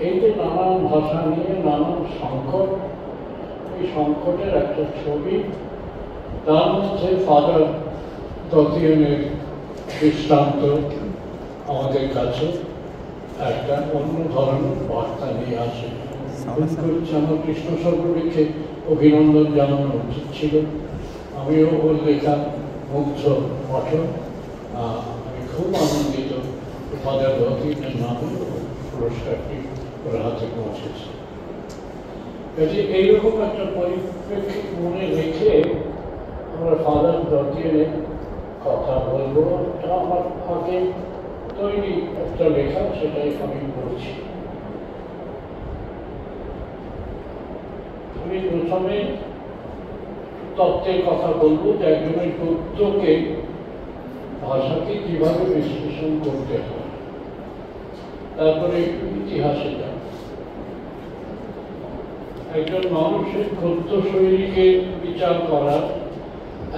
এই যে নানান ভাষা নিয়ে নানান সংকট, এই সংকটের একটা ছবি, তার মধ্যে ফাদার দতিয়েনের দৃষ্টান্ত আমাদের কাছে একটা অন্য ধরনের বার্তা নিয়ে আসে। আমার কৃষ্ণ সর্বপক্ষে অভিনন্দন জানানো উচিত ছিল। আমিও ওর লেখা মুগ্ধ পঠন, আমি খুব আনন্দিত ফাদার দতিয়েনের নামে পুরস্কারটি ওর হাতে পৌঁছেছে। কাজে এইরকম একটা পরিপ্রেক্ষিত মনে রেখে আমরা ফাদার দতিয়েনের কথা বলবো। আমার আগে তৈরি একটা লেখা, সেটাই আমি পড়ছি। আমি প্রথমে তত্ত্বের কথা বলবো যে একজনের গদ্যকে ভাষাকে কিভাবে বিশ্লেষণ করতে হয়, তারপরে একটু ইতিহাসে যাব। একজন মানুষের গদ্য শৈলীকে বিচার করার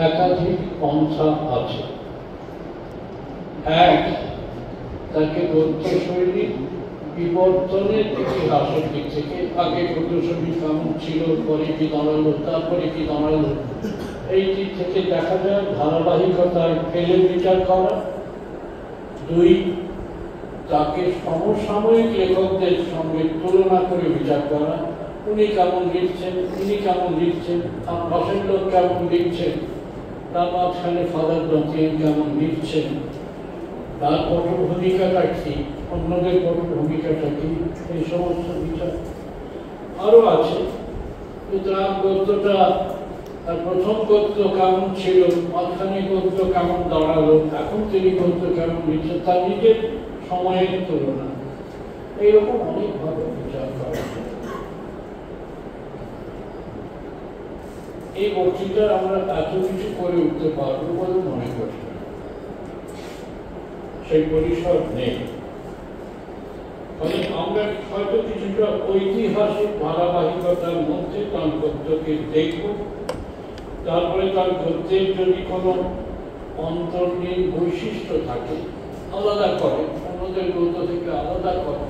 একাধিক পন্থা আছে। এক, তাকে গদ্য শৈলী বিবর্তনের ইতিহাসের দিক থেকে, আগে গদ্য শৈলী কেমন ছিল, পরে কি দাঁড়ালো, তারপরে কি দাঁড়ালো, এই দিক থেকে দেখা যায় ধারাবাহিকতায় ফেলে বিচার করা। দুই, তাকে সমসাময়িক লেখকদের সঙ্গে তুলনা করে বিচার করা। উনি কেমন লিখছেন, উনি কেমন লিখছেন, তার পাশের লোক কেমন লিখছেন, তার মাঝখানে ফাদার দতিয়েন কেমন লিখছেন, তার পটভূমিকাটা কি, অন্যদের পটভূমিকাটা কি, এই সমস্ত বিচার আরো আছে। সুতরাং গদ্যটা, তার প্রথম গদ্য কেমন ছিল, মাঝখানে গদ্য কেমন দাঁড়ালো, এখন তিনি গদ্য কেমন লিখছেন, তার নিজের সময়ের তুলনা, এইরকম অনেকভাবে বিচার করা যায়। এই বক্তৃতা আমরা এত কিছু করে উঠতে পারবো বলে মনে করি, সেই পরিসর নেই। আমরা হয়তো কিছুটা ঐতিহাসিক ধারাবাহিকতার মধ্যে তার গদ্যকে দেখব, তারপরে তার গদ্যের যদি কোনো অন্তর্লীন বৈশিষ্ট্য থাকে, আলাদা করে, অন্যদের গদ্য থেকে আলাদা করে,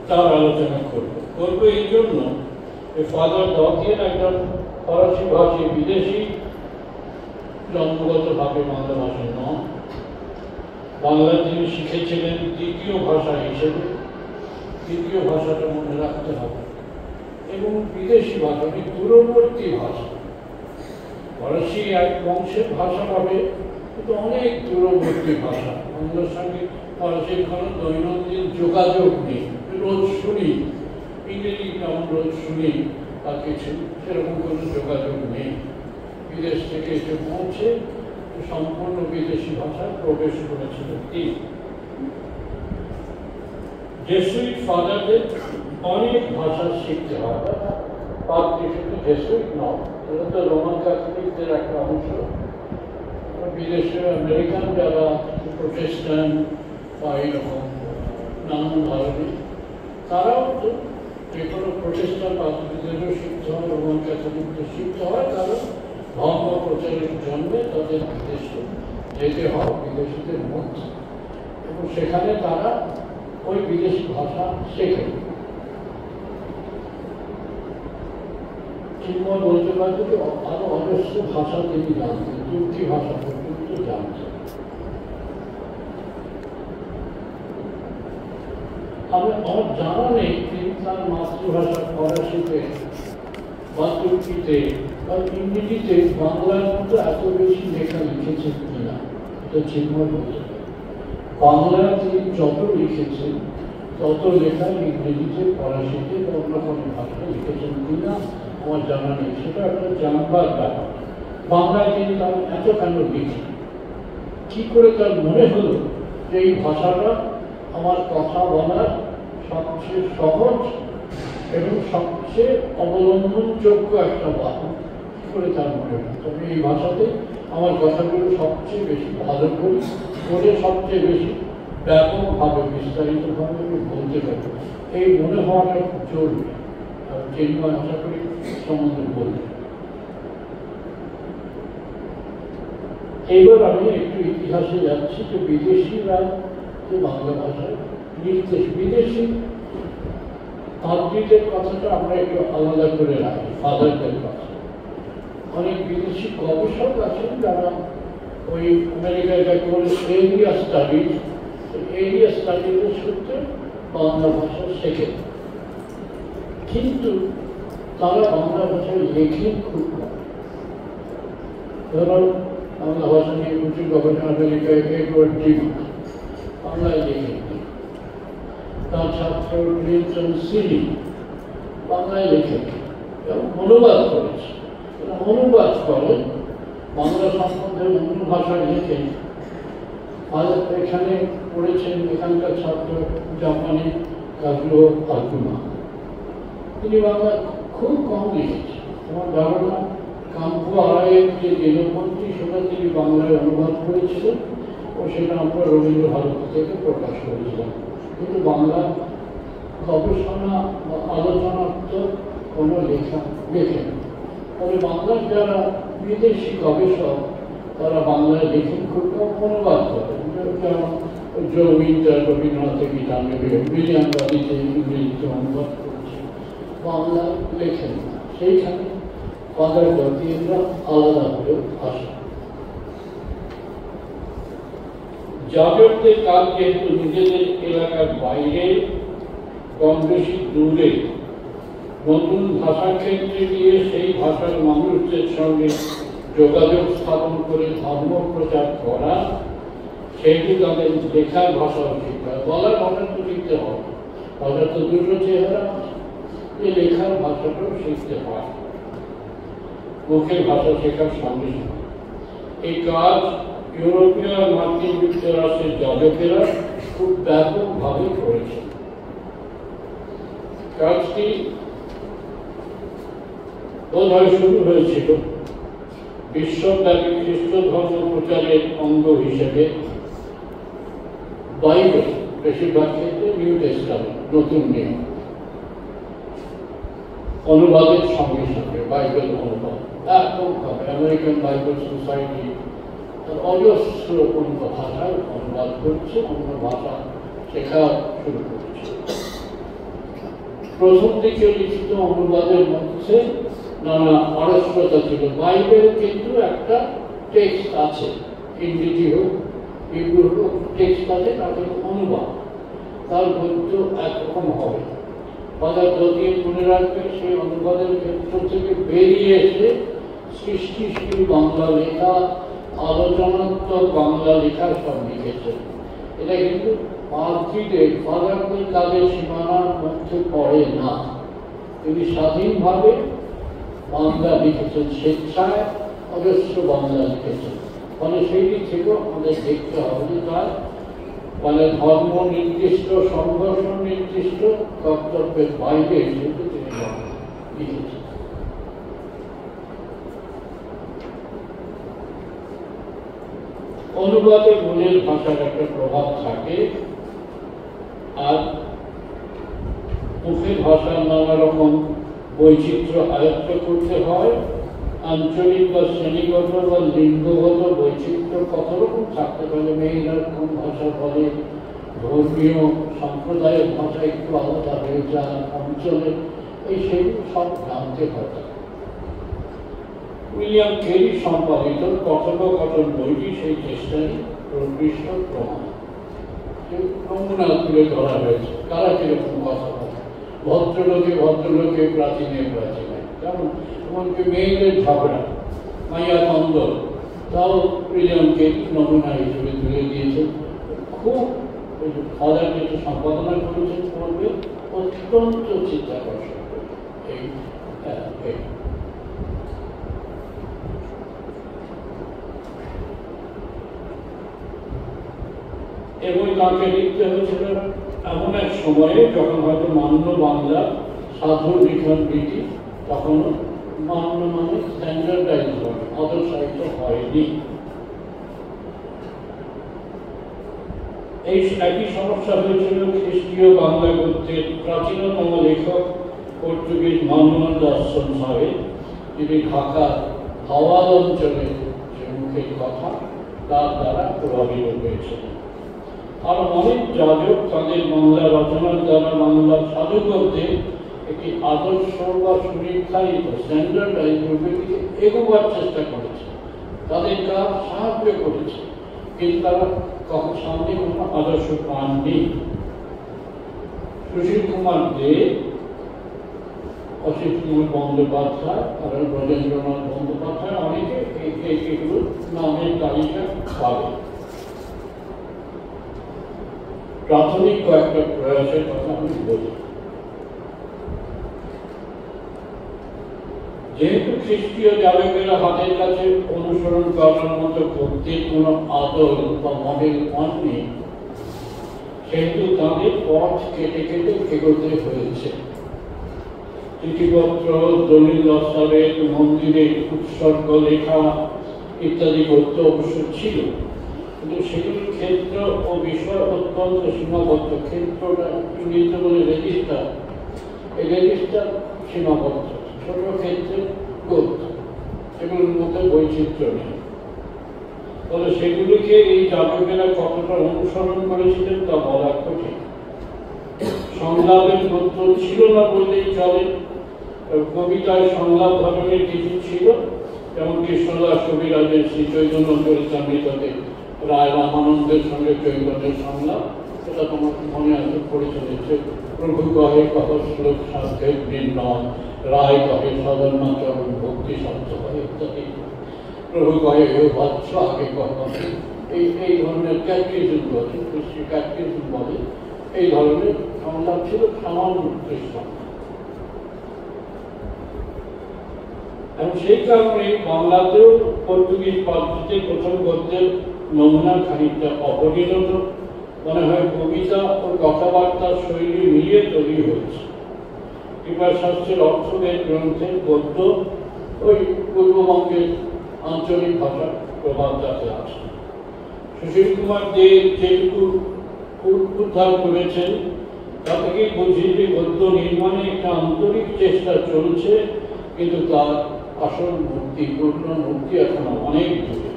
তার আলোচনা করব। এই জন্য ফাদার দতিয়েন একজন ফরাসি ভাষী বিদেশি, জন্মগতভাবে বাংলা ভাষী নন। বাংলা তিনি শিখেছিলেন দ্বিতীয় ভাষা হিসেবে, দ্বিতীয় ভাষাটা মনে রাখতে হবে, এবং বিদেশি ভাষা, মানে দূরবর্তী ভাষা। ফরাসি এক বংশের ভাষা পাবে, কিন্তু অনেক দূরবর্তী ভাষা। বাংলার সঙ্গে ফরাসির কোনো দৈনন্দিন যোগাযোগ নেই, রোজ শুনি, ইংরেজি কেমন রোজ শুনি, আর কিছু সেরকম কোনো যোগাযোগ নেই। বিদেশ থেকে এসে পৌঁছে সম্পূর্ণ বিদেশি ভাষা প্রবেশ করেছিল। জেসুইট ফাদারদের অনেক ভাষা শিখতে হয়, পাদ্রী শুধু জেসুইট নয়, এটা তো রোমান ক্যাথলিকদের একটা অংশ। বিদেশে আমেরিকান যারা প্রোটেস্ট্যান্ট বা এইরকম নানান ধরনের, তারাও তো যে কোনো প্রোটেস্ট্যান্ট পাদ্রীদেরও শিখতে হয়, রোমান ক্যাথলিকদের শিখতে হয়, কারণ ধর্ম প্রচারের জন্য তাদের বিদেশে যেতে হয়, বিদেশিদের মধ্যে, এবং সেখানে তারা ওই বিদেশি ভাষা শেখে। চিন্ময় বলতে পারত যে আরো অজস্র ভাষা তিনি জানতেন, তুর্কি ভাষা পর্যন্ত জানতেন। আমার জানা নেই তিনি তার মাতৃভাষা ফরাসিতে বা তুর্কিতে বা ইংরেজিতে বাংলার মতো এত বেশি লেখা লিখেছেন কিনা, এটা চিন্ময় বলতে পারে। বাংলায় তিনি যত লিখেছেন তত লেখা ইংরেজিতে, ফরাসিতে বা অন্য কোনো ভাষায় লিখেছেন কিনা আমার জানা নেই, সেটা একটা জানবার ব্যাপার। বাংলায় তিনি তার এত কেন লিখেন, কি করে তার মনে হলো যে এই ভাষাটা আমার কথা বলার সবচেয়ে সহজ এবং সবচেয়ে অবলম্বনযোগ্য একটা বাহন, কি করে তার মনে হয়। তবে এই ভাষাতে আমার কথাগুলো সবচেয়ে বেশি ভালো করি, করে সবচেয়ে বেশি ব্যাপকভাবে বিস্তারিতভাবে আমি বলতে পারি, এই মনে হওয়াটা খুব জরুরি। আর চিন্ময় আশা করি সম্বন্ধে বলতে। এইবার আমি একটু ইতিহাসে যাচ্ছি যে বিদেশিরা যে বাংলা ভাষায় লিখতে বিদেশি তান্ত্রিকদের কথাটা আমরা একটু আলাদা করে রাখি, ফাদারদের কথা। অনেক বিদেশি গবেষক আছেন যারা ওই আমেরিকায় যাকে বলে এরিয়া স্টাডিজ, এরিয়া স্টাডিজের সূত্রে বাংলা ভাষা শেখে, কিন্তু তারা বাংলা ভাষায় লেখেন খুব কম। ধরো বাংলা ভাষা নিয়ে প্রচুর গবেষণা আমেরিকায় এডওয়ার্ড ডিমক বাংলায় লেখেন, তার ছাত্র ক্লিনটন সিলি বাংলায় লেখেন এবং অনুবাদ করেছে। অনুবাদ করেন বাংলা সম্বন্ধে অন্য ভাষায় লেখেন। আর এখানে পড়েছেন এখানকার ছাত্র জাপানি কাজুও আকুমা, তিনি বাংলা খুব কম লিখেছেন। আমার ধারণা কাম্পু আড়াইয়ের যে দিনপত্রী সেটা তিনি বাংলায় অনুবাদ করেছিলেন ও সেটা আমরা রবীন্দ্র ভারতী থেকে প্রকাশ করেছিলাম, কিন্তু বাংলা গবেষণা বা আলোচনাত্মক কোনো লেখা লেখেন। তবে বাংলার যারা বিদেশি গবেষক তারা বাংলায় লেখেন খুব কম, অনুবাদ করেন। যেমন জো উইন্টার রবীন্দ্রনাথের গীতা উইলিয়াম বাদিতে ইংরেজিতে অনুবাদ করেছে, বাংলা লেখেন না। সেইখানে ফাদার জাতীয়রা আলাদা হয়েও আসে। যাজকদের কাজ যেহেতু নিজেদের এলাকার বাইরে কম বেশি দূরে নতুন ভাষা ক্ষেত্রে গিয়ে সেই ভাষার মানুষদের সঙ্গে যোগাযোগ স্থাপন করে ধর্ম প্রচার করা, সেটি তাদের লেখার ভাষাও শিখতে হয়। বলার ভাষা তো শিখতে হবে, ভাষা তো দুটো চেহারা আছে, এই লেখার ভাষাটাও শিখতে হয় মুখের ভাষা শেখার সঙ্গে সঙ্গে। এই কাজ ইউরোপীয় আর মার্কিন যুক্তরাষ্ট্রের যাজকেরা খুব ব্যাপকভাবে করেছে। কাজটি বোধহয় শুরু হয়েছিল বিশ্বব্যাপী খ্রিস্ট ধর্ম প্রচারের অঙ্গ হিসেবে বাইবেল, বেশিরভাগ ক্ষেত্রে নিউ টেস্টামেন্ট নতুন নিয়ম অনুবাদের সঙ্গে সঙ্গে বাইবেল অনুবাদ ব্যাপকভাবে আমেরিকান বাইবেল সোসাইটি অজস্র অন্য ভাষায় অনুবাদ করছে, অন্য ভাষা শেখা শুরু করেছে। প্রথম দিকে লিখিত অনুবাদের মধ্যে নানা পারস্পরিকতা ছিল। বাইবেল কিন্তু একটা টেক্সট আছে, ইংরেজি হোক হিব্রু হোক টেক্সট আছে, তাদের অনুবাদ তার গদ্য একরকম হবে। ফাদার যদিও মনে রাখবেন সেই অনুবাদের ক্ষেত্র থেকে বেরিয়ে এসে সৃষ্টিশীল বাংলা লেখা, আলোচনাত্মক বাংলা লেখা সব লিখেছেন। এটা কিন্তু পাদ্রীদের ফাদারদের কাজের সীমানার মধ্যে পড়ে না। তিনি স্বাধীনভাবে বাংলা লিখেছেন, স্বেচ্ছায় অজস্র বাংলা লিখেছেন। ফলে সেই দিক থেকেও আমাদের দেখতে হবে যে তার মানে ধর্ম নির্দিষ্ট, সংঘর্ষ নির্দিষ্ট কর্তব্যের বাইরে কিন্তু তিনি লিখেছেন। অনুবাদে মূলের ভাষার একটা প্রভাব থাকে, আর মুখের ভাষার নানা রকম বৈচিত্র্য আয়ত্ত করতে হয়। আঞ্চলিক বা শ্রেণীগত বা লিঙ্গগত বৈচিত্র্য কত রকম থাকতে পারে, মেয়েরা কোন ভাষা বলে, ধর্মীয় সম্প্রদায়ের ভাষা একটু আলাদা হয়ে যায় অঞ্চলে, এই সেগুলো সব জানতে হবে। উইলিয়াম কেরি সম্পাদিত কথোপকথন বইটি সেই চেষ্টারই প্রকৃষ্ট প্রমাণ। নমুনা তুলে ধরা হয়েছে কারা কিরকম কথা বলে, ভদ্রলোকে প্রাচীনে প্রাচীনে, যেমন এমনকি মেয়েদের ঝগড়া, মাইয়া কন্দল, তাও উইলিয়াম কেরি নমুনা হিসেবে তুলে দিয়েছেন। খুব ফাদার যেটা সম্পাদনা করেছেন পূর্বে অত্যন্ত চিত্তাকর্ষক এই এবং তাকে লিখতে হয়েছিল এমন এক সময়ে যখন হয়তো মান্য বাংলা সাধু লিখন রীতি তখনও মান্য মানে স্ট্যান্ডার্ডাইজ হয়, আদর্শায়িত হয়নি। এই একই সমস্যা হয়েছিল খ্রিস্টীয় বাংলা গদ্যের প্রাচীনতম লেখক পর্তুগিজ মানুয়েল দর্শন সাহেব, যিনি ঢাকার হাওয়াল অঞ্চলে যে মুখের কথা তার দ্বারা প্রভাবিত হয়েছিলেন। আর অনেক যাজক তাদের বাংলা রচনার দ্বারা বাংলা সাধুগণদের একটি আদর্শ বা সুনির্ধারিত স্ট্যান্ডার্ডাইজ রূপের দিকে এগোবার চেষ্টা করেছে, তাদের কাজ সাহায্য করেছে, কিন্তু তারা কখন সামনে কোনো আদর্শ পাননি। সুশীল কুমার দে, অসিত কুমার বন্দ্যোপাধ্যায় আর ব্রজেন্দ্রনাথ বন্দ্যোপাধ্যায় অনেকে এগুলো নামের তালিকা পাবে। প্রাথমিক কয়েকটা প্রয়াসের কথা আমি বলি। যেহেতু খ্রিস্টীয় যাজকেরা হাতের কাছে অনুসরণ করার মতো ভক্তির কোন আদল বা মডেল পাননি, সেহেতু তাদের পথ কেটে কেটে এগোতে হয়েছে। চিঠিপত্র, দলিল দস্তাবেজ, মন্দিরের উৎসর্গ লেখা ইত্যাদি করতে অবশ্য ছিল, কিন্তু সেগুলোর ক্ষেত্র ও বিষয় অত্যন্ত সীমাবদ্ধ। ক্ষেত্রটা ইংরেজিতে বলে রেজিস্টার, এই রেজিস্টার সীমাবদ্ধ, ছোট ক্ষেত্রে করত, এগুলোর মধ্যে বৈচিত্র্য নেই। ফলে সেগুলিকে এই যাজকেরা কতটা অনুসরণ করেছিলেন তা বলা কঠিন। সংলাপের তথ্য ছিল না বললেই চলে। কবিতায় সংলাপ ধরনের কিছু ছিল, যেমন কৃষ্ণদাস কবিরাজের শ্রী চৈতন্য চরিতামৃততে রায় রামানন্দের সঙ্গে চৈতন্যের সংলাপ, সেটা তোমার মনে আছে, পড়ে চলেছে। প্রভু কহে কহ শ্লোক সাধ্যে বৃন্দন, রায় কহে সদর্মাচরণ ভক্তি শব্দ হয় ইত্যাদি। প্রভু কহে এ বৎস আগে কখন, এই ধরনের ক্যাটকিজম বলে, ক্যাটকিজম বলে, এই ধরনের সংলাপ ছিল সামান্য কৃষ্ণ। এবং সেই কারণে বাংলাতেও পর্তুগিজ পদ্ধতিতে প্রথম গদ্যের নমুনা খানিকটা অপরিণত, মনে হয় কবিতা ও কথাবার্তার শৈলী মিলিয়ে তৈরি হয়েছে। কৃপাশাস্ত্রের অর্থবেদ গ্রন্থের গদ্য ওই পূর্ববঙ্গের আঞ্চলিক ভাষার প্রভাব তাতে আছে। সুশীল কুমার দে যেটুকু উদ্ধার করেছেন তা থেকে বুঝি যে গদ্য নির্মাণে একটা আন্তরিক চেষ্টা চলছে, কিন্তু তার আসল মূর্তি, পূর্ণ মূর্তি এখনো অনেক দূরে।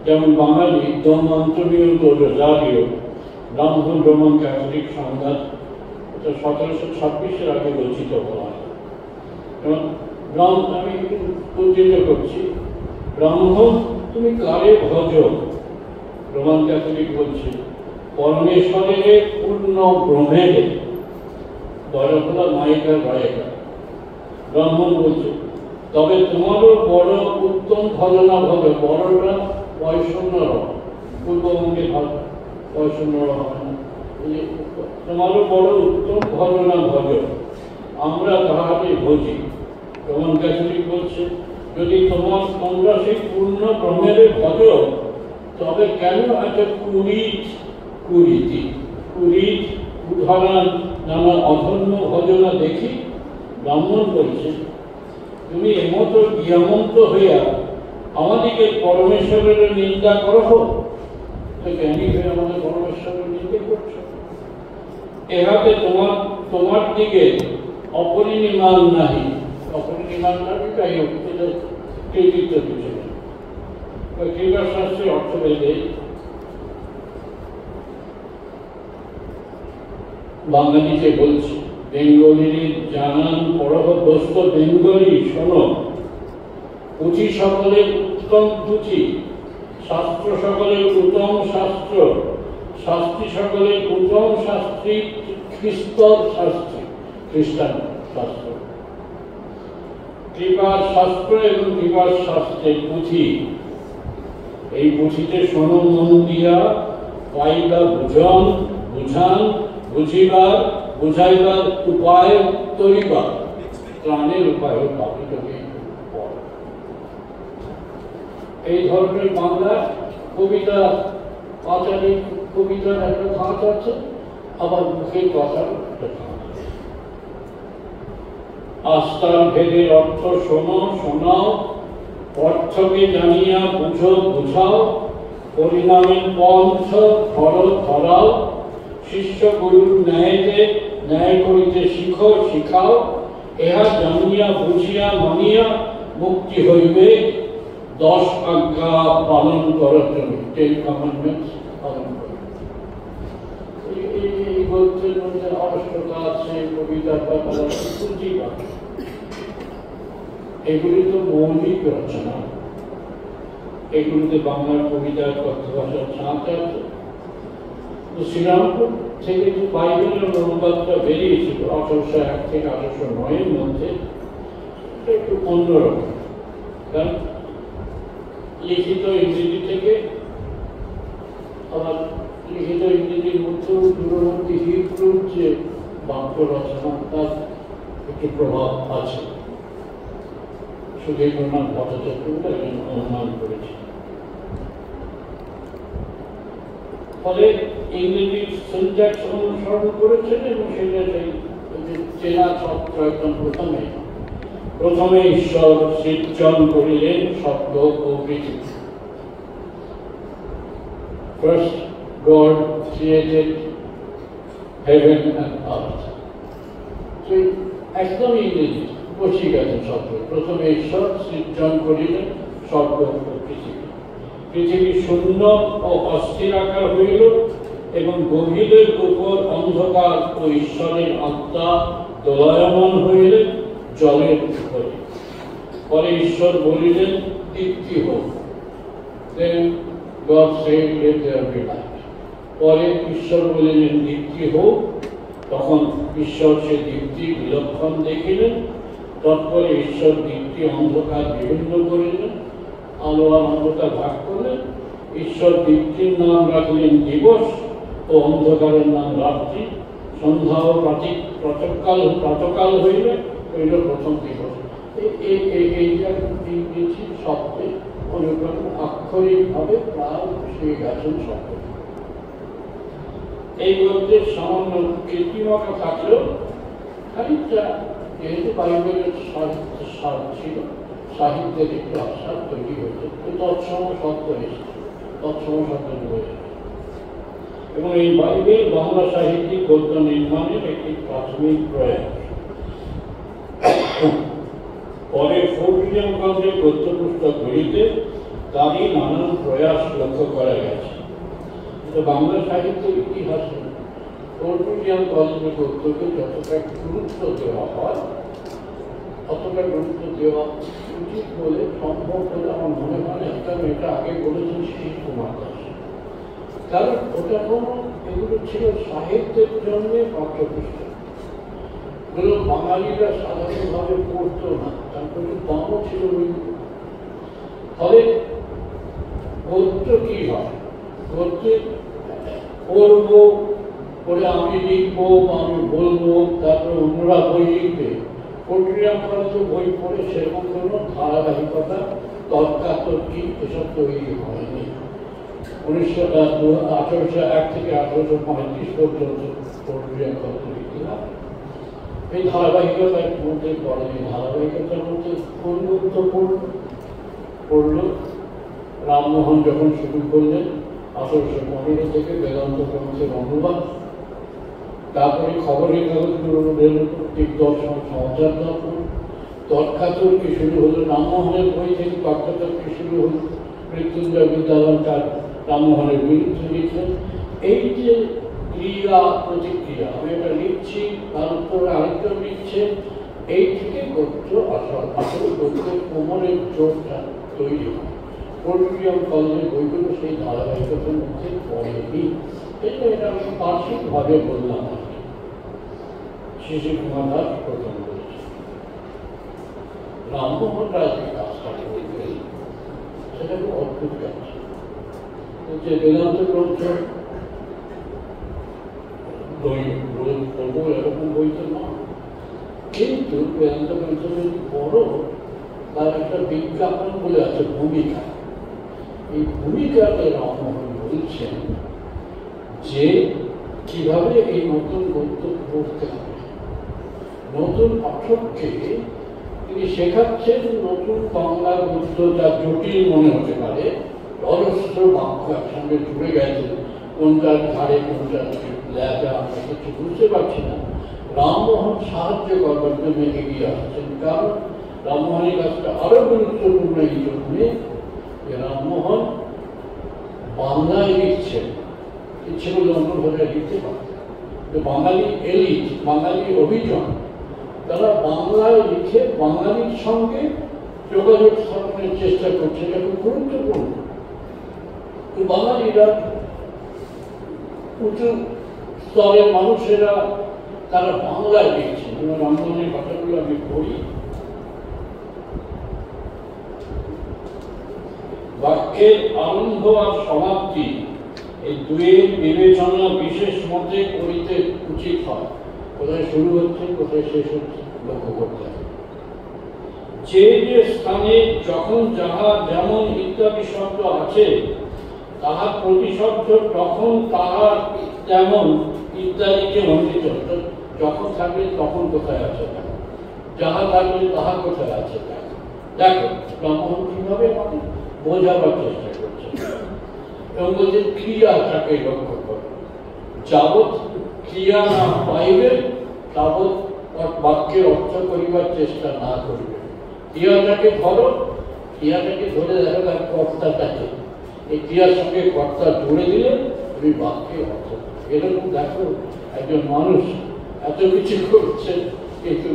যেমন বাঙালি দম আন্তনীয় রোজারিও ব্রাহ্মণ রোমান ক্যাথলিক সংঘাত, এটা 1726-এর আগে রচিত বলা হয়। এবং আমি একটু উদ্ধৃত করছি, ব্রাহ্মণ তুমি কারে ভজ, রোমান ক্যাথলিক বলছে পরমেশ্বরের পূর্ণ ব্রহ্মের দয়াফলা নায়িকা গায়িকা। ব্রাহ্মণ বলছে তবে তোমারও বড় উত্তম ভজনা ভজ, বড়রা বয়সন্যর, পূর্ববঙ্গে বয়সন্যর হয় না, তোমারও বড় উত্তম ভজনা ভজ, আমরা তাহাকে ভজি। রোমান ক্যাথলিক বলছে যদি তোমরা সেই পূর্ণ ব্রহ্মের ভজ, তবে কেন এত কুরীতি উদাহরণ নানা অধর্ম ভজনা দেখি? ব্রাহ্মণ বলছে তুমি এমতো জ্ঞামন্ত হইয়া আমাদিকে পরমেশ্বরের নিন্দা করো, জ্ঞানী হয়ে আমাদের পরমেশ্বরের নিন্দা করছো। এহাতে তোমার দিকে অপরিনিমান নাহি, অপরিনিমান নাহি তাই কৃতিত্ব দিচ্ছে। কৃপাশাস্ত্রের অর্থবেদে বাঙালিকে বলছে বেঙ্গলির জানান পরহ দোস্ত বেঙ্গলি শোনো, পুঁথি সকলের উত্তম পুঁথি, শাস্ত্র সকলের উত্তম শাস্ত্র, শাস্ত্রী সকলের উত্তম শাস্ত্রী, খ্রিস্তর শাস্ত্রী, খ্রিস্টান শাস্ত্র, কৃপার শাস্ত্র এবং কৃপার শাস্ত্রের পুঁথি। এই পুঁথিতে শোনো মন দিয়া, পাইবা বুঝান, বুঝাইবার উপায় তৈবা, ত্রাণের উপায় পাবে। এই ধরনের বাংলা কবিতা, পাঁচালী কবিতার একটা ধাঁচ আছে, আবার মুখের কথার একটা ধাঁচ। আস্থার ভেদের অর্থ শোনাও, অর্থকে জানিয়া বুঝাও, পরিণামের পন্থ ধরাও, শিষ্য গুরুর ন্যায় করিতে শিখাও, ইহা জানিয়া বুঝিয়া মানিয়া মুক্তি হইবে। 10 আজ্ঞা পালন করার জন্য, 10 কমান্ডমেন্টস পালন করবে। রসতা আছে, কবিতার পাতা সূচি পাতা, এগুলি তো মৌলিক রচনা। এগুলিতে বাংলার কবিতার কথ্য ভাষার ছাঁচ আছে। তো শ্রীরামপুর থেকে যে বাইবেলের অনুবাদটা বেরিয়েছিল 1801 থেকে 1809 মধ্যে, একটু অন্যরকম। কারণ লিখিত ইংরেজি থেকে, আবার লিখিত ইংরেজির মধ্যে দূরবর্তী হিব্রুর যে বাক্য রচনা তার একটু প্রভাব আছে। সুধীন্দ্রনাথ ভট্টাচার্য অনুমান করেছে। ফলে ইংরেজি সিনট্যাক্স অনুসরণ করেছেন এবং সেটা সেই চেনা শব্দ একদম প্রথমে ঈশ্বর সৃজন করিলেন শব্দ ও পৃথিবী। First God created heaven and earth. So একদম ইংরেজি বসে গেছেন শব্দ। প্রথমে ঈশ্বর সৃজন করিলেন শব্দ ও পৃথিবী। পৃথিবী শূন্য ও অস্থির আকার হইল এবং গভীরের উপর অন্ধকার ও ঈশ্বরের আত্মা দোলায়মান হইলেন জলের উপরে। পরে ঈশ্বর বলিলেন দীপ্তি হোক। Then God said, let there be light. পরে ঈশ্বর বলিলেন দীপ্তি হোক। তখন ঈশ্বর সে দীপ্তি বিলক্ষণ দেখিলেন। তৎপরে ঈশ্বর দীপ্তি অন্ধকার বিভিন্ন করিলেন, আলো আর অন্ধকার ভাগ করলেন। ঈশ্বর দীপ্তির নাম রাখলেন দিবস ও অন্ধকারের নাম রাত্রি। সন্ধ্যা ও প্রাতকাল হইলে হইল প্রথম দিবস। এই ইংরেজি শব্দে অনুক্রম আক্ষরিকভাবে প্রায় মিশিয়ে গেছেন শব্দ। এই গ্রন্থের সামান্য কৃত্রিমতা থাকলেও খানিকটা, যেহেতু বাইবেলের সাহিত্য সার ছিল, সাহিত্যের একটু আশা তৈরি হয়েছে, তৎসম শব্দ এসেছে, তৎসম শব্দ রয়েছে। এবং এই বাইবেল বাংলা সাহিত্যিক গদ্য নির্মাণের একটি প্রাথমিক প্রয়াস। পরে ফোর্ট উইলিয়াম কলেজের গদ্য পুস্তকগুলিতে তারই নানান প্রয়াস লক্ষ্য করা গেছে। বাংলা সাহিত্যের ইতিহাসে ফোর্ট উইলিয়াম কলেজের গদ্যকে যতটা গুরুত্ব দেওয়া হয়, অতটা গুরুত্ব দেওয়া উচিত বলে সম্ভব বলে আমার মনে হয়। একটা এটা আগে বলেছেন শিশির কুমার দাস। কারণ ওটা কোনো, এগুলো ছিল সাহিত্যের জন্য পাঠ্যপুস্তক, এগুলো বাঙালিরা সাধারণভাবে পড়তো না, তার প্রচুর দামও ছিল। ফলে গদ্য কি হয়, গদ্যে পড়বো, পড়ে আমি লিখবো বা আমি বলবো, তারপরে অন্যরা বই লিখবে। ফোর্ট উইলিয়াম কলেজে বই পড়ে সেরকম কোনো ধারাবাহিকতা, তর্কাতর্কি এসব তৈরি হয়নি। 1801 থেকে 1835 পর্যন্ত ফোর্ট উইলিয়াম কলেজের ইতিহাস এই ধারাবাহিকতার মধ্যে পড়ে। এই ধারাবাহিকতার মধ্যে কোন গুরুত্বপূর্ণ পড়ল, রামমোহন যখন শুরু করলেন 1815 থেকে বেদান্ত গ্রন্থের অনুবাদ, তারপরে খবরের কাগজগুলো দিগদর্শন, সমাচার দর্পণ, তর্কাতর্কি শুরু হলো। রামমোহনের বই থেকে তর্কাতর্কি শুরু হল। মৃত্যুঞ্জয় বিদ্যালঙ্কার রামমোহনের বিরুদ্ধে লিখলেন। এই যে ক্রিয়া প্রতিক্রিয়া, আমি এটা লিখছি, তার উপরে আরেকজন লিখছে, এই থেকে গদ্য আসলে গদ্যের কোমরের জোরটা তৈরি হয়। ফোর্ট উইলিয়াম কলেজের বইগুলো সেই ধারাবাহিকতার মধ্যে পড়েনি। এটা আমি বার্ষিকভাবে বললাম। শিশির কুমার দাস প্রথম বলেছে। রামমোহন রায় যে কাজটা করলেন সেটা খুব অদ্ভুত কাজ। যে বেদান্ত গ্রন্থ রোজ পড়বো এরকম বই তো নয়, কিন্তু বেদান্ত গ্রন্থ যদি পড়ো তার একটা বিজ্ঞাপন বলে আছে, ভূমিকা। এই ভূমিকাতে রামমোহন বলছেন যে কিভাবে এই নতুন গদ্য পড়তে হবে। নতুন পাঠককে তিনি শেখাচ্ছেন নতুন বাংলা গদ্য, যা জটিল মনে হতে পারে, অজস্র বাক্য একসঙ্গে জুড়ে গেছে, কোনটার ধারে কোনটার লেখা আমরা কিছু বুঝতে পারছি না। রামমোহন সাহায্য করবার জন্য এগিয়ে আসছেন। কারণ রামমোহনের কাজটা আরো গুরুত্বপূর্ণ এই জন্যে যে রামমোহন বাংলায় লিখছেন, ইচ্ছে করলে অন্য ভাষায় লিখতে পারতেন, বাঙালি এলিট, বাঙালি অভিযান, তারা বাংলায় লিখে বাঙালির সঙ্গে যোগাযোগ স্থাপনের চেষ্টা করছে। এটা খুব গুরুত্বপূর্ণ। বাঙালিরা উঁচু স্তরের মানুষেরা তারা বাংলায় লিখছে। রামমোহনের কথাগুলো আমি পড়ি। বাক্যের আরম্ভ আর সমাপ্তি এই দুয়ের বিবেচনা বিশেষ মতে করিতে উচিত হয়। কোথায় শুরু হচ্ছে, কোথায় শেষ হচ্ছে লক্ষ্য করতে হবে। যে যে স্থানে যখন যাহা যেমন ইত্যাদি শব্দ আছে, তাহা প্রতিশব্দ তখন তাহা তেমন ইত্যাদিকে অন্বিত। যখন থাকবে তখন কোথায় আছে দেখো, যাহা থাকবে তাহা কোথায় আছে দেখো। দেখো রামমোহন কিভাবে আমাদের বোঝাবার চেষ্টা করছে এবং বলছে ক্রিয়াটাকে লক্ষ্য করো। যাবৎ ক্রিয়া না পাইবে তাবৎ বাক্যের অর্থ করিবার চেষ্টা না করিবে। ক্রিয়াটাকে ধরো, ক্রিয়াটাকে ধরে দেখো তার কর্তাটাকে, এই ক্রিয়ার সঙ্গে কর্তা জুড়ে দিলে তুমি বাক্যের অর্থ। এরকম দেখো একজন মানুষ এত কিছু করছে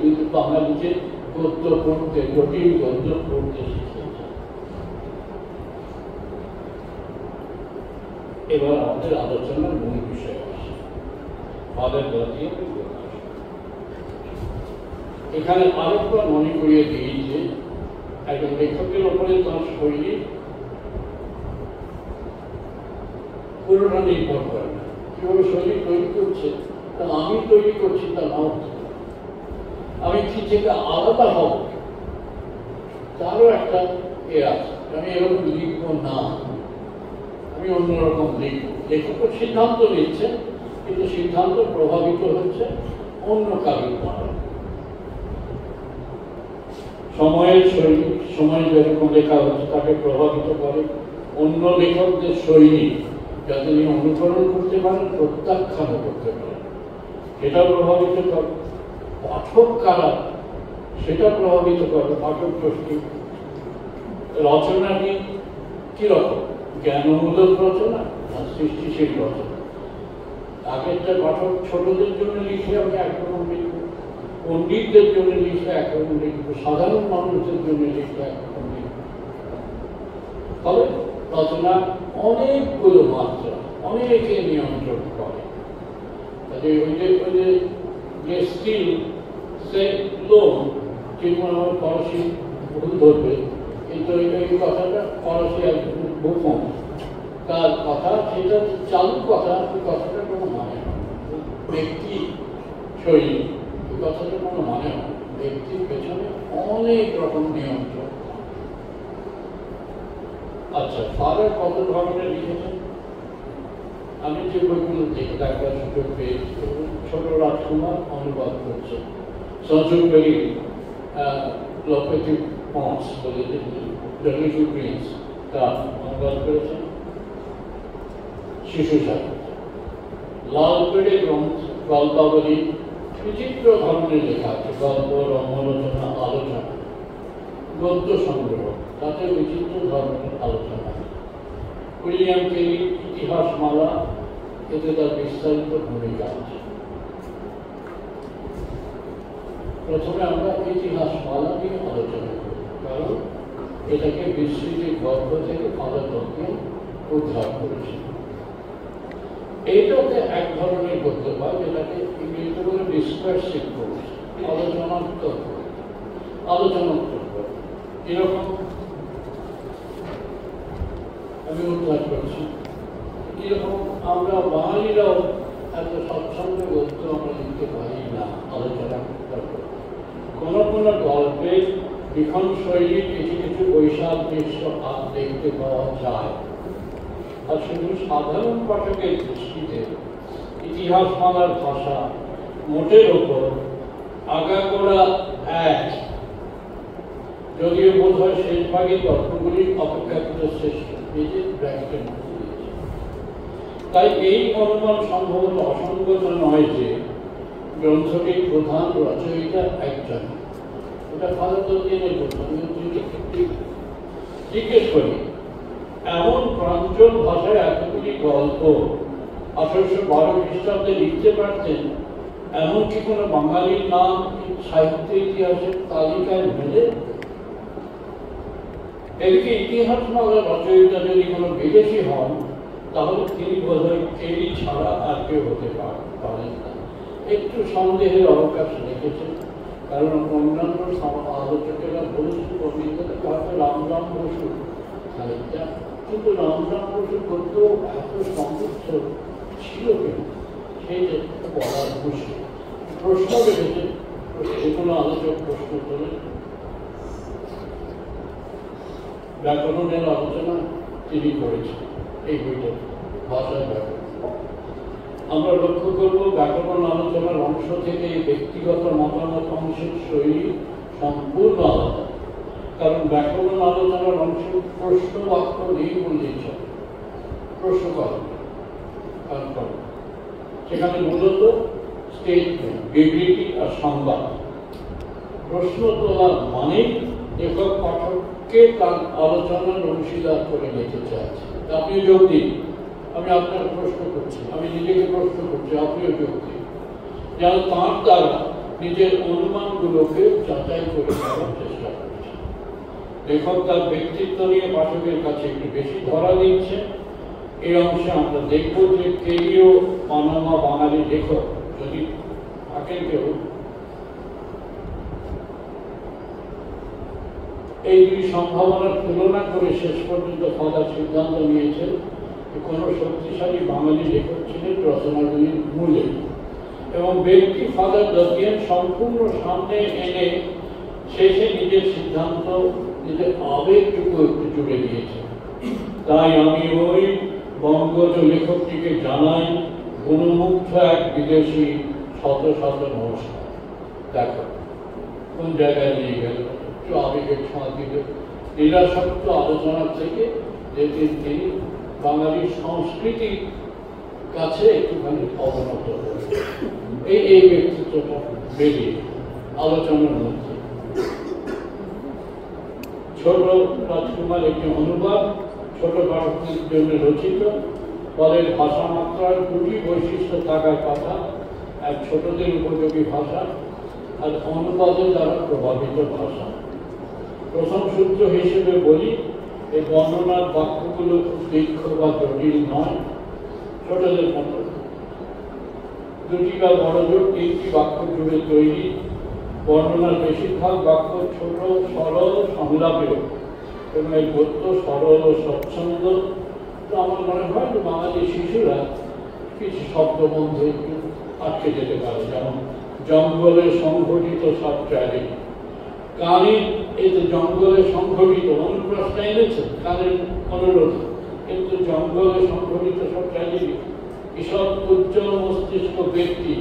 কিন্তু বাঙালিকে গদ্য পড়তে, জটিল গদ্য পড়তে শিখেছে। এবার আমাদের আলোচনার মূল বিষয় আসে ফাদার জাতীয়। এখানে আরেকবার মনে করিয়ে দিই যে একজন লেখকের ওপরে তার শৈলী পুরোটা নির্ভর করে না। কিভাবে শৈলী তৈরি করছে তা আমি তৈরি করছি তা নাও, আমি কি থেকে আলাদা হব তারও একটা এ আছে। আমি এরকম লিখবো না, আমি অন্যরকম লিখবো। লেখক সিদ্ধান্ত নিচ্ছে কিন্তু সিদ্ধান্ত প্রভাবিত হচ্ছে অন্য কারোর দ্বারা। সময়ের শৈলী, সময় যেরকম লেখা হচ্ছে তাকে প্রভাবিত করে। অন্য লেখকদের শৈলী যাতে তিনি অনুকরণ করতে পারেন, প্রত্যাখ্যানও করতে পারেন, সেটা প্রভাবিত করে। পাঠক কারা সেটা প্রভাবিত করে। পাঠক গোষ্ঠী রচনাটি কিরকম, জ্ঞানমূলক রচনা না সৃষ্টিশীল রচনা। আগেরটা পাঠক ছোটদের জন্য লিখে আমি একরকম লিখব, পণ্ডিতদের জন্য লিখে একরকম লিখব, সাধারণ মানুষদের জন্য লিখে একরকম লিখব। তবে রচনা অনেকগুলো মাত্রা, অনেকে নিয়ন্ত্রণ করে। যে স্কিল সে লোন ঠিক আমার ফরাসি ভুল ধরবে, কিন্তু এই কথাটা ফরাসি একজন ভূপন তার কথা, সেটা চালু কথা, এই কথাটা কোনো মানে হয়। ব্যক্তি শৈলী এই কথাটা কোনো মানে হয়। ব্যক্তির পেছনে অনেক রকম নিয়ন্ত্রণ। আচ্ছা, ফাদার কত ধরনের লিখেছেন? আমি যে বইগুলো দেখে দেখার সুযোগ পেয়েছি, ছোট রাজকুমার অনুবাদ করছে, সঞ্জুপেরি লোকেটিভ পন্স বলে লিটল প্রিন্স তা অনুবাদ করেছেন শিশু সাহিত্য। লালপেড়ে গ্রন্থ গল্পাবলী বিচিত্র ধরনের লেখা আছে, গল্প, রম্যরচনা, আলোচনা, গদ্য সংগ্রহ, তাতে বিচিত্র ধরনের আলোচনা। উইলিয়াম কেরি ইতিহাস মালা, এতে তার বিস্তারিত ভূমিকা আছে। প্রথমে আমরা ইতিহাস মালা নিয়ে আলোচনা করি, কারণ এটাকে বিস্মৃতির গর্ভ থেকে ফাদার তত্ত্ব উদ্ধার করেছে। এইটাতে এক ধরনের করতে পারে যেটাকে ইংরেজিতে বলে ডিসকার্সিভ কোর্স, আলোচনাত্মক এরকম আমি উদ্ধার করছি। এরকম আমরা বাঙালিরাও এত স্বচ্ছন্দে গদ্য আমরা লিখতে পারি না, আলোচনা করতে। কোনো কোনো গল্পের লিখন শৈলীর কিছু কিছু বৈসাদৃশ্য হাত দেখতে পাওয়া যায়। আর শুধু সাধারণ পাঠকের দৃষ্টিতে ইতিহাস মালার ভাষা মোটের ওপর আগাগোড়া এক, যদিও বোধ হয় শেষ ভাগে তর্কগুলি অপেক্ষাকৃত শ্রেষ্ঠ। তাই এই অনুমান সম্ভবত অসঙ্গত নয় যে গ্রন্থটির প্রধান রচয়িতা একজন। এটা ফাদার তত্ত্বের প্রধান। জিজ্ঞেস করি, এমন প্রাঞ্চল ভাষায় এতগুলি গল্প 1812 খ্রিস্টাব্দে লিখতে পারতেন, এমন কি কোনো বাঙালির নাম সাহিত্য ইতিহাসের তালিকায় মেলে? এদিকে ইতিহাস বাংলার রচয়িতা যদি কোনো বিদেশি হন, তাহলে তিনি বোধহয় কেলি ছাড়া আর কেউ হতে পারেন না। একটু সন্দেহের অবকাশ রেখেছেন, কারণ অন্যান্য আলোচকেরা বলেছেন রবীন্দ্রনাথ হয়তো রামরাম বসু খানিকটা, কিন্তু রামরাম বসু করতেও এত সমৃদ্ধ ছিল কেন সেইটা বলার মুশকিল। প্রশ্ন রেখেছেন, যে কোনো আলোচক প্রশ্ন করেন। ব্যাকরণের আলোচনা তিনি করেছেন এই বইটা, ভাষার ব্যাকরণ। আমরা লক্ষ্য করব ব্যাকরণ আলোচনার অংশ থেকে ব্যক্তিগত মতামত অংশের শৈলী সম্পূর্ণ আলাদা, কারণ ব্যাকরণ আলোচনার অংশ প্রশ্ন বাক্য নেই বললেই চলে, প্রশ্ন করেন, সেখানে মূলত স্টেটমেন্ট, বিবৃতি আর সংবাদ। প্রশ্ন তোলা মানে লেখক পাঠককে তার আলোচনার অংশীদার করে নিতে চাইছে। আপনি যোগ দিন, আমি আপনার প্রশ্ন করছি, আমি নিজেকে প্রশ্ন করছি, আপনিও যোগ দিন, যেন তাঁর দ্বারা নিজের অনুমানগুলোকে যাচাই করে নেওয়ার চেষ্টা করছে। লেখক তার ব্যক্তিত্ব নিয়ে পাঠকের কাছে একটু বেশি ধরা দিচ্ছে। এই অংশে আমরা দেখব যে কেউ পানামা বাঙালি লেখক যদি থাকেন কেউ, এই দুই সম্ভাবনার তুলনা করে শেষ পর্যন্ত ফাদার সিদ্ধান্ত নিয়েছেন কোন শক্তিশালী বাঙালি লেখক ছিলেন রচনাগুলির মূলে, এবং ব্যক্তি ফাদার দতিয়ান সম্পূর্ণ সামনে এনে শেষে নিজের সিদ্ধান্ত, নিজের আবেগটুকু একটু জুড়ে দিয়েছেন। তাই আমি ওই বঙ্গজ লেখকটিকে জানাই গুণমুগ্ধ এক বিদেশি শত শত নমস্কার। দেখো কোন জায়গায় নিয়ে গেল, একটু আবেগের ছোঁয়া দিল। নিরাসক্ত আলোচনার থেকে যেদিন তিনি বাঙালির সংস্কৃতির কাছে একটুখানি অবনত হলেন, এই ব্যক্তিত্বটা বেরিয়ে আলোচনার মধ্যে। ছোট রাজকুমার একটি অনুবাদ, ছোট পাঠকদের জন্য রচিত। ফলের ভাষা মাত্রার দুটি বৈশিষ্ট্য থাকার কথা, এক ছোটদের উপযোগী ভাষা আর অনুবাদের দ্বারা প্রভাবিত ভাষা। প্রথম সূত্র হিসেবে বলি, এই বর্ণনার বাক্যগুলো খুব দীর্ঘ বা জটিল নয়, ছোটদের মতো দুটি বা বড় জোর তিনটি বাক্য জুড়ে তৈরি। বর্ণনার বেশিরভাগ বাক্য ছোট, সরল, সংলাপেও, এবং এই গদ্য সরল ও স্বচ্ছন্দ। তো আমার মনে হয় যে বাঙালি শিশুরা কিছু শব্দবন্ধ একটু আটকে যেতে পারে, যেমন জঙ্গলে সংঘটিত সব ট্র্যাজেডি। কানে এই যে জঙ্গলে সংঘটিত অনুপ্রাসটা এনেছে কানের অনুরোধ, কিন্তু জঙ্গলে সংঘটিত সব ট্র্যাজেডি, এসব উজ্জ্বল মস্তিষ্ক ব্যক্তি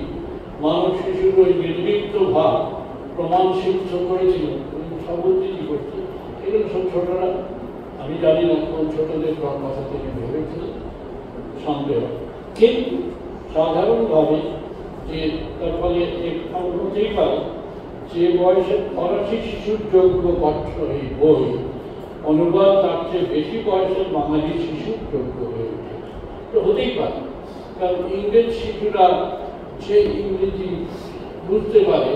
মানব শিশুর ওই নির্লিপ্ত ভাব প্রমাণ সিদ্ধ করেছিল, সব উদ্ধৃতি করছে। এগুলো সব ছোটরা, আমি জানি না কোন ছোটদের কথা তিনি ভেবেছিলেন, সন্দেহ। কিন্তু সাধারণভাবে যে তার ফলে হতেই পারে যে বয়সের ফরাসি শিশুর যোগ্য পাঠ্য এই বই অনুবাদ তার চেয়ে বেশি বয়সের বাঙালি শিশুর যোগ্য হয়ে ওঠে। তো হতেই পারে, কারণ ইংরেজ শিশুরা যে ইংরেজি বুঝতে পারে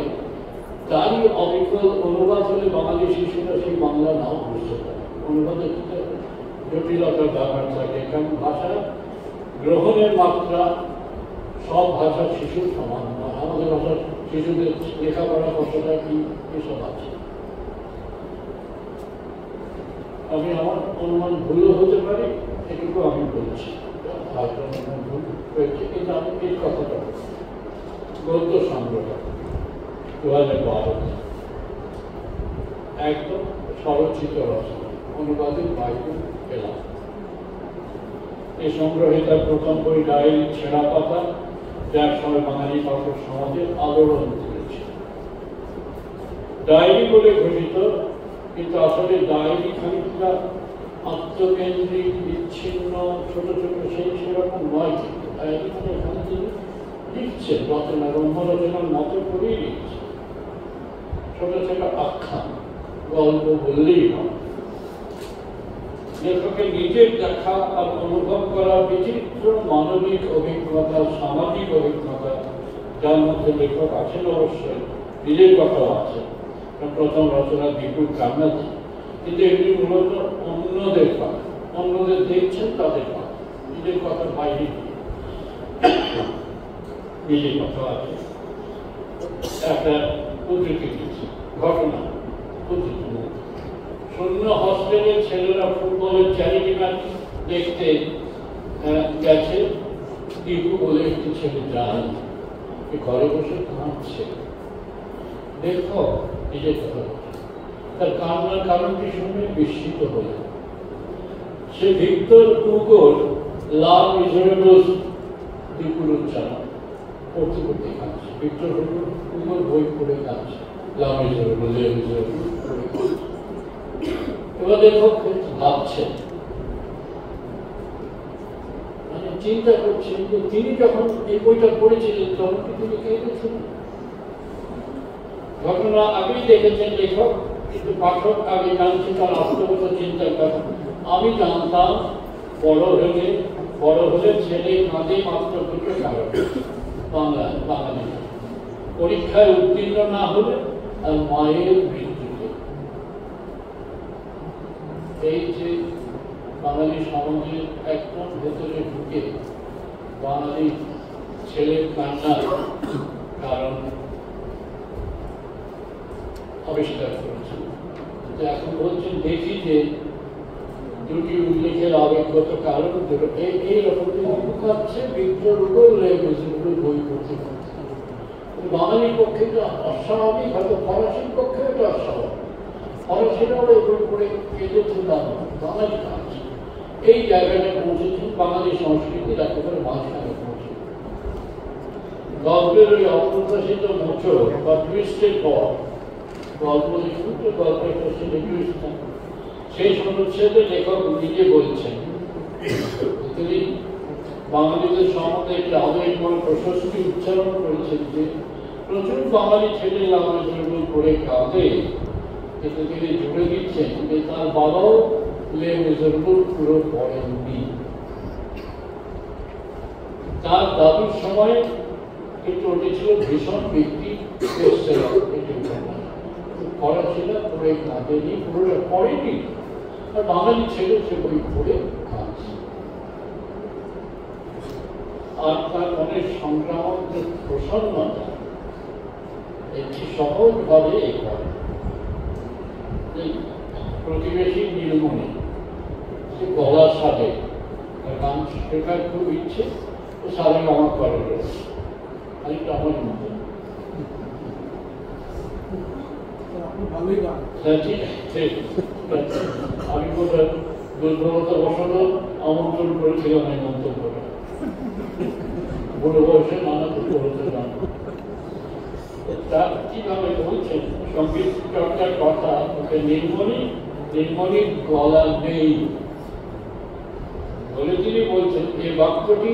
তারই অবিকল অনুবাদ হলে বাঙালি শিশুরা সেই বাংলা নাও বুঝতে পারে। অনুবাদের জটিলতার ব্যাপার থাকে, কারণ ভাষা গ্রহণের মাত্রা সব ভাষার শিশুর সমান নয়। আমাদের ভাষার শিশুদের লেখাপড়া কতটা কি এসব আছে, আমি আমার অনুমান ভুলও হতে পারি, এটুকু আমি বলছি, হয়তো ভুল হয়েছে, কিন্তু আমি এই কথাটা বলছি। গদ্য সংগ্রহ 2012 একদম স্বরচিত রচনা, অনুবাদের বাইরে পেলাম। এই সংগ্রহে তার প্রথম বই ডায়েরি ছেঁড়া পাতা, যার সময় বাঙালি পাঠক সমাজের আলোড়ন তুলেছে। ডায়েরি বলে ঘোষিত, কিন্তু আসলে ডায়েরি খানিকটা আত্মকেন্দ্রিক, বিচ্ছিন্ন, ছোট ছোট সেই সেরকম নয়। কিন্তু ডায়েরি মানে এখানে তিনি লিখছে রচনা, রম্য রচনার মতো করেই লিখছে। ছোট ছোট আখ্যান, গল্প বললেই হয়। লেখকের নিজের দেখা আর অনুভব করা বিচিত্র মানবিক অভিজ্ঞতা, সামাজিক অভিজ্ঞতা, যার মধ্যে লেখক আছেন অবশ্যই, নিজের কথাও আছে। প্রথম রচনা বিপুল কান্নাজি, কিন্তু এগুলি মূলত অন্যদের কথা, অন্যদের দেখছেন তাদের কথা, নিজের কথার বাইরে নিজের কথা আছে। একটা উদ্ধৃতি দিচ্ছে, ঘটনা উদ্ধৃতি। শূন্য হস্টেলের ছেলেরা ফুটবলের চ্যারিটি ম্যাচ দেখতে গেছে। দীপু বলে একটি ছেলে যান, ঘরে বসে কাঁদছে। দেখো নিজের কথা, তার কান্নার কারণটি শুনে বিস্মিত হল। সে ভিক্টর হুগোর লা মিজারেবলস দীপুর উচ্চারণ পড়তে পড়তে কাঁদছে। ভিক্টর হুগোর বই পড়ে কাঁদছে, লা মিজারেবল, লে মিজারেবল পড়ে কাঁদছে। এবার লেখক ভাবছেন, মানে চিন্তা করছেন যে তিনি যখন এই বইটা পড়েছিলেন তখন কি তিনি কেঁদেছিলেন? ঘটনা আগেই দেখেছেন লেখক, কিন্তু পাঠক আগে জানছে তার আত্মগত চিন্তার কথা। আমি জানতাম বড় হলে ছেলে কাঁদে মাত্র দুটো কারণ, বাঙালি পরীক্ষায় উত্তীর্ণ না হলে আর মায়ের মৃত্যুতে। এই যে বাঙালি সমাজের একদম ভেতরে ঢুকে বাঙালি ছেলের কান্নার কারণ আবিষ্কার করেছেন। এখন বলছেন দেখি যে দুটি উল্লেখের আবেগগত কারণ এইরকম কাঁদছে ভিক্টর হুগো বই পড়তে পারছে। বাঙালির পক্ষে তো অস্বাভাবিক, হয়তো ফরাসির পক্ষে এটা অস্বাভাবিক। ফরাসিরাও এই বই পড়ে কেঁদেছে, বাঙালি কাঁদছে। এই জায়গাটা পৌঁছেছেন বাঙালি সংস্কৃতির একেবারে মাঝখানে পৌঁছে। গল্পের ওই অপ্রত্যাশিত মোচড় বা টুইস্টের পর গল্প লিখুন তো গল্পের প্রশ্নে টুইস্ট থাকে। সেই অনুচ্ছেদে লেখক নিজে বলছেন, তিনি বাঙালিদের সম্বন্ধে একটি আবেগময় প্রশস্তি উচ্চারণ করেছেন যে প্রচুর বাঙালি ছেলে লাউমেজরবল করে কাঁদে, কিন্তু তিনি জুড়ে দিচ্ছেন যে তার বাবাও লে মিজারেবল পুরো পড়েননি। তার দাদুর সময় কিন্তু ওটি ছিল ভীষণ ব্যক্তি পড়া ছিল, পড়ে কাঁদেনি, পুরোটা পড়েনি, আর বাঙালি ছেলে সে বই পড়ে কাঁদছে। আর তার মনের সংগ্রাম যে প্রসন্নতা একটি সহজভাবে প্রতিবেশী নীলমণি, সে গলা সাজে, গান শেখার খুব ইচ্ছে, তো সারে আমার করে রয়েছে, খানিকটা আমার মতো। আমি বোধহয় দুর্বলতা বসত আমন্ত্রণ করেছিলাম এই মন্তব্যটা, বুড়ো বয়সে নানা দুর্বলতা জান। তার কিভাবে বলছেন সঙ্গীত চর্চার কথা, ওকে নীলমণির গলা নেই বলে তিনি বলছেন এই বাক্যটি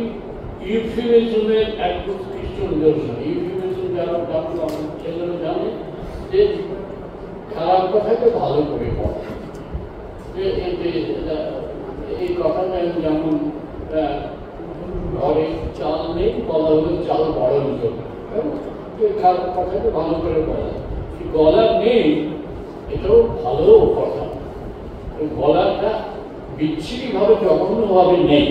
ইউফিমিজমের এক উৎকৃষ্ট নিদর্শন। ইউফিমিজম যারা ছেলেরা জানে যে খারাপ কথাকে ভালো করে বলে, এই কথাটা যেমন ঘরে চাল নেই, বলা হলো চাল বড় হতো, খারাপ কথাকে ভালো করে বলা। গলা নেই এটাও ভালো কথা, গলাটা বিচ্ছিরি ভাবে জঘন্য ভাবে নেই,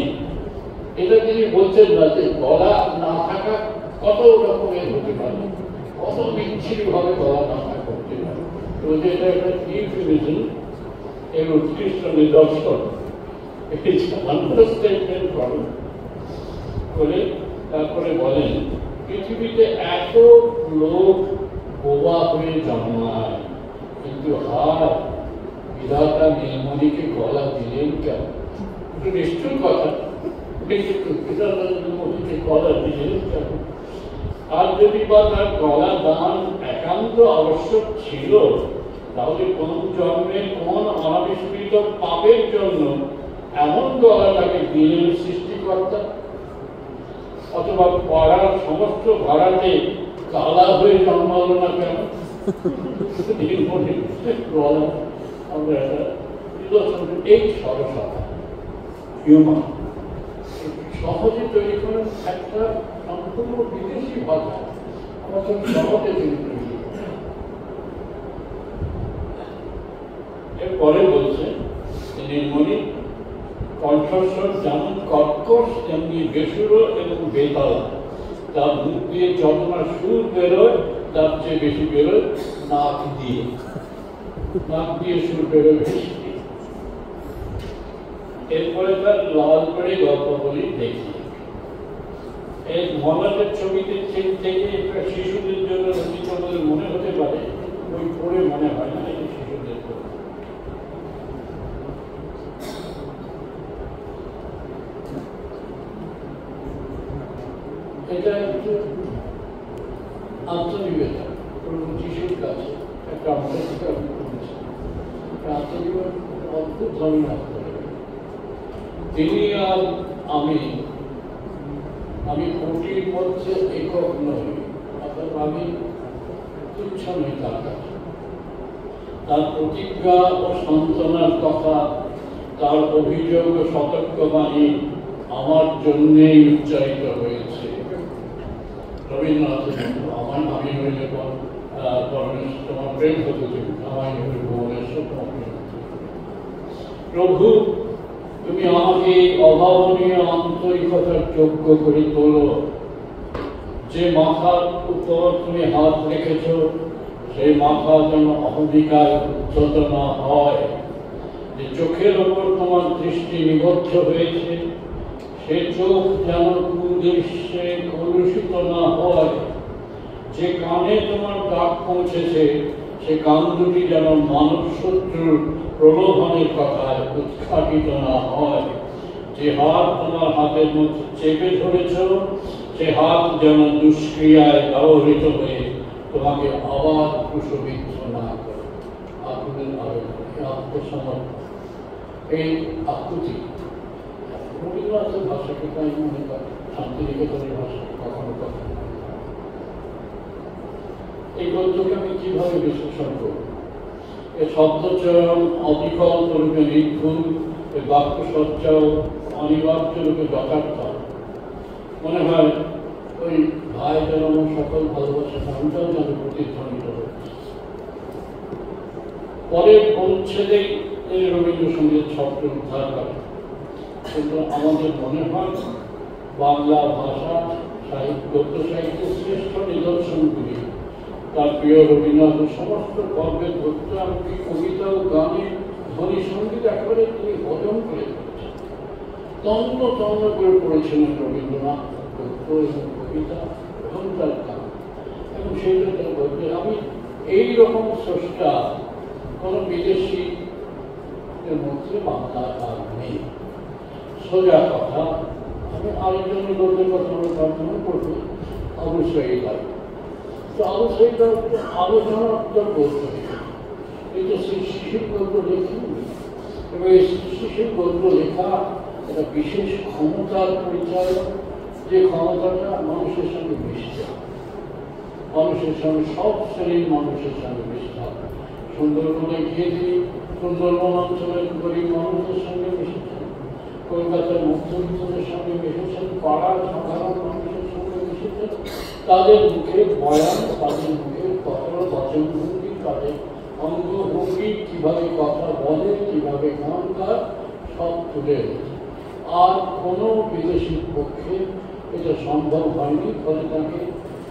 এটা তিনি বলছেন না যে গলা না থাকা কত রকমের হতে পারে, কত বিচ্ছিরি ভাবে গলা না থাকা হতে পারে। তো যেটা একটা ইউফিমিজম এর উৎকৃষ্ট নিদর্শন, আন্ডারস্ট্যান্ডমেন্ট করে তারপরে বলেন পৃথিবীতে এত লোক বোবা হয়ে জন্মায়, কিন্তু হার বিধাতা নীলমণিকে গলা দিলেন কেন? একটু নিষ্ঠুর কথা, বিধাতা নীলমণিকে গলা দিলেন কেন? আর যদি বা তার গলা দান একান্ত আবশ্যক ছিল, তাহলে কোন জন্মে কোন অনাবিষ্কৃত পাপের জন্য এমন গলা তাকে দিলেন সৃষ্টিকর্তা? অথবা পাড়ার সমস্ত ভাড়াতে কালা হয়ে জন্মালো না কেন? গলা আমরা এই সরসতা হিউমার সহজে তৈরি করেন একটা সম্পূর্ণ বিদেশি ভাষা আমার খুব সহজে তৈরি করে। এরপরে বলছে নীলমণি কণ্ঠস্বর যেমন কর্কশ তেমনি বেসুরো এবং বেতাল, তার মুখ দিয়ে যত না সুর বেরোয় তার চেয়ে বেশি বেরোয় নাক দিয়ে, নাক দিয়ে সুর বেরোয় বেশি। এরপরে তার লালবাড়ি গল্প বলি দেখি। এই মহারাজের ছবিতে থেকে একটা শিশুদের জন্য রচিত বলে মনে হতে পারে, ওই পড়ে মনে হয় না এটা শিশুদের জন্য। এটা একটু আত্মনিবেদন প্রভু যিশুর কাছে একটা অন্তর্ভুক্ত আত্মনিবেদন অদ্ভুত ধরনের আত্মনিবেদন। তিনি আর আমি কোটির মধ্যে একক নই, অর্থাৎ আমি তুচ্ছ নই তার কাছে। তার প্রতিজ্ঞা ও সান্ত্বনার কথা, তার অভিযোগ ও সতর্কবাণী আমার জন্যেই উচ্চারিত হয়েছে। রবীন্দ্রনাথের আমি হইলে তোমার প্রেম হতে আমায় হইলে ভুবনেশ্বর তোমার প্রেম। প্রভু তুমি আমাকে অভাবনীয় আন্তরিকতার যোগ্য করে তোলো। যে মাথার উপর তুমি হাত রেখেছ সেই মাথা যেন অহমিকার উচ্চত না হয়। যে চোখের ওপর তোমার দৃষ্টি নিবদ্ধ হয়েছে সে চোখ যেন কুদৃশ্যে কলুষিত না হয়। যে কানে তোমার ডাক পৌঁছেছে সে কান দুটি যেন মানব শত্রুর প্রলোভনের কথায় উৎখাটিত না হয়। যে হাত তোমার হাতের মধ্যে চেপে ধরেছ সে হাত যেন দুষ্ক্রিয়ায় ব্যবহৃত হয়ে তোমাকে আবার কুশবিদ্ধ না করে। আকুলের আবেদন, আত্মসমর্পণ, এই আকুতি রবীন্দ্রনাথের ভাষাকে তাই মনে করে, শান্তিনিকেতনের ভাষাকে কখনো কখনো। এই গ্রন্থকে আমি কিভাবে বিশ্লেষণ করব? এ শব্দচয়ন অবিকল্প রূপে নির্ভুল, এ বাক্যসজ্জাও অনিবার্য রূপে যথার্থ। মনে হয় ওই ভাই যেন সকল ভালোবাসা গানটাও যেন প্রতিধ্বনিত হচ্ছে। পরের অনুচ্ছেদেই রবীন্দ্রসঙ্গীত শব্দ উদ্ধার করে, কিন্তু আমাদের মনে হয় বাংলা ভাষা গদ্য সাহিত্যের শ্রেষ্ঠ নিদর্শনগুলি তার প্রিয় রবীন্দ্রনাথের সমস্ত গল্পের গদ্য, এমনকি কবিতা ও গানে ধ্বনি সঙ্গীত একেবারে তিনি হজম করে ফেলেছেন। তন্ন তন্ন করে পড়েছিলেন রবীন্দ্রনাথ গদ্য এবং কবিতা এবং তার গান, এবং সেইটা তার গদ্যে। আমি এইরকম স্রষ্টা কোনো বিদেশি মধ্যে বাংলা আর নেই। সোজা কথা, আমি আরেকজন গল্পের কথা আমরা প্রার্থনা করব, অবশ্যই লাগে। তো অবশ্যই আলোচনাটা করতে হবে। এই যে শিশুর গল্প লেখেন এবং এই শিশুর গল্প লেখা একটা বিশেষ ক্ষমতার পরিচয়, যে ক্ষমতাটা মানুষের সঙ্গে মিশতে হবে, মানুষের সঙ্গে সব শ্রেণীর মানুষের সঙ্গে মিশতে হবে। সুন্দরবনে গিয়ে তিনি সুন্দরবন অঞ্চলের গরিব মানুষের সঙ্গে মিশেছেন, কলকাতার মধ্যবিত্তদের সঙ্গে মিশেছেন, পাড়ার সাধারণ মানুষের সঙ্গে মিশেছেন। তাদের মুখের বয়ান, তাদের মুখের কথা, বচনভঙ্গি, তাদের অঙ্গভঙ্গি, কিভাবে কথা বলে, কিভাবে গান গায়, সব তুলে এনেছে। আর কোনো বিদেশির পক্ষে এটা সম্ভব হয়নি, ফলে তাকে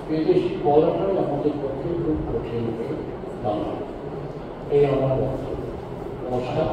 বিদেশি বলাটাই আমাদের পক্ষে খুব কঠিন হয়ে দাঁড়ায়। এই আমার বক্তব্য। নমস্কার।